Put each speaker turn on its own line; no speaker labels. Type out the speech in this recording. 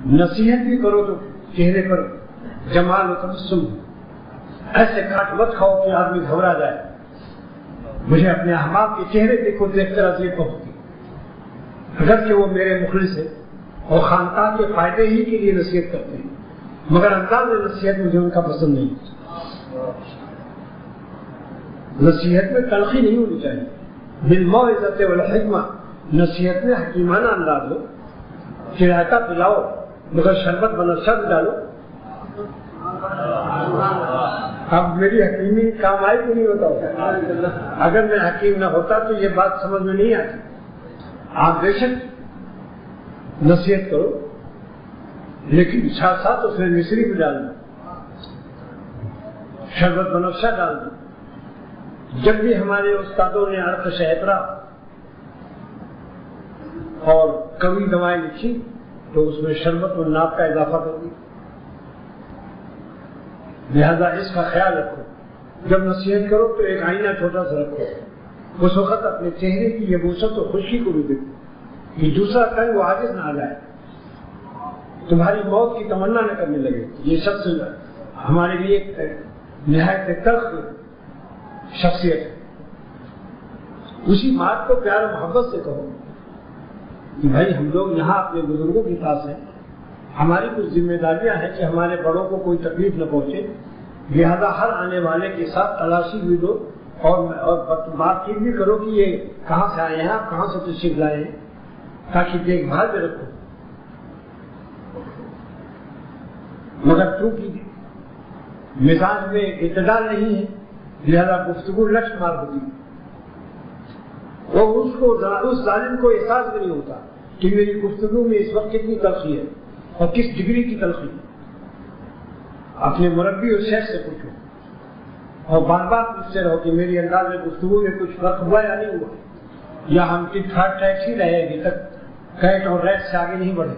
नसीहत भी करो तो चेहरे पर जमाल और तबस्सुम, ऐसे काट मत खाओ कि आदमी घबरा जाए। मुझे अपने अहबाब के चेहरे देखो, देखकर अजीब होती, अगर कि वो मेरे मुखलिस है और खानकाह के फायदे ही के लिए नसीहत करते हैं, मगर अंदाज नसीहत मुझे उनका पसंद नहीं। नसीहत में तलखी नहीं होनी चाहिए, बिल-मौइज़ति वल हिकमा, नसीहत में हकीमाना अंदाज हो, चिरायता पिलाओ मगर शरबत बनफशा भी डालो। अब मेरी हकीमी काम आई भी नहीं होता होगा, अगर मैं हकीम न होता तो ये बात समझ में नहीं आती। आप बेशक नसीहत करो, लेकिन साथ साथ उसमें मिश्री भी डाल दो, शरबत बनफशा डाल दो। जब भी हमारे उस्तादों ने अर्क शहतरा और कवि दवाएं लिखी तो उसमें शरबत और नाप का इजाफा कर दिया। लिहाजा इसका ख्याल रखो, जब नसीहत करो तो एक आईना छोटा सा रखो, उस वक्त अपने चेहरे की ये वसअत और खुशी को भी देखो कि दूसरा कहीं वो आजिज ना आ जाए, तुम्हारी मौत की तमन्ना न करने लगे। ये शख्स हमारे लिए निहायत तल्ख शख्सियत है। उसी बात को प्यार और मोहब्बत से कहो कि भाई हम लोग यहाँ अपने बुजुर्गों के पास हैं, हमारी कुछ जिम्मेदारियां हैं कि हमारे बड़ों को कोई तकलीफ न पहुंचे, लिहाजा हर आने वाले के साथ तलाशी भी दो और बातचीत भी करो कि ये कहाँ से आए हैं, आप कहाँ से तशरीफ लाए हैं, ताकि देखभाल में रखो। मगर चूंकि मिजाज में इत्तेदाल नहीं है, लिहाजा गुफ्तगू लक्ष्य मार होती है और उसको उस जालिम को एहसास भी नहीं होता कि मेरी गुफ्तगू में इस वक्त कितनी तलखी है और किस डिग्री की तलखी। अपने मुरब्बी और शेख से पूछो और बार बार पूछते रहो कि मेरी अंदाज में गुफ्तगू में कुछ फर्क हुआ या नहीं हुआ, या हम टिक ठाक टैक्स ही रहे अभी तक, कैट और रैट से आगे नहीं बढ़े।